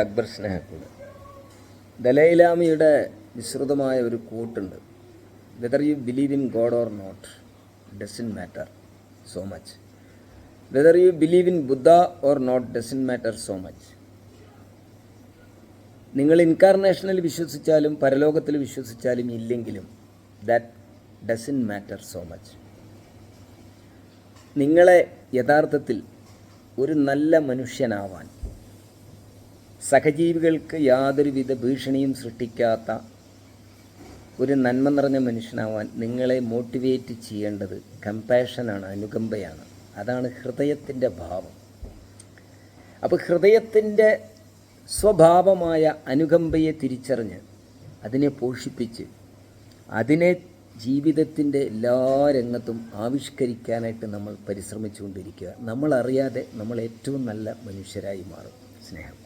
അക്ബർ സ്നേഹക്കൂട്. ദലൈലാമയുടെ വിശ്രുതമായ ഒരു കൂട്ടുണ്ട്. Whether you believe in God or not doesn't matter so much. Whether you believe in Buddha or not doesn't matter so much. നിങ്ങൾ ഇൻകാർണേഷനിൽ വിശ്വസിച്ചാലും പരലോകത്തിൽ വിശ്വസിച്ചാലും ഇല്ലെങ്കിലും that doesn't matter so much. നിങ്ങളെ യഥാർത്ഥത്തിൽ ഒരു നല്ല മനുഷ്യനാവാൻ, സഹജീവികൾക്ക് യാതൊരുവിധ ഭീഷണിയും സൃഷ്ടിക്കാത്ത ഒരു നന്മ നിറഞ്ഞ മനുഷ്യനാവാൻ നിങ്ങളെ മോട്ടിവേറ്റ് ചെയ്യേണ്ടത് കമ്പാഷനാണ്, അനുകമ്പയാണ്. അതാണ് ഹൃദയത്തിൻ്റെ ഭാവം. അപ്പോൾ ഹൃദയത്തിൻ്റെ സ്വഭാവമായ അനുകമ്പയെ തിരിച്ചറിഞ്ഞ് അതിനെ പോഷിപ്പിച്ച് അതിനെ ജീവിതത്തിൻ്റെ എല്ലാ രംഗത്തും ആവിഷ്കരിക്കാനായിട്ട് നമ്മൾ പരിശ്രമിച്ചുകൊണ്ടിരിക്കുക. നമ്മളറിയാതെ നമ്മൾ ഏറ്റവും നല്ല മനുഷ്യരായി മാറും. സ്നേഹം.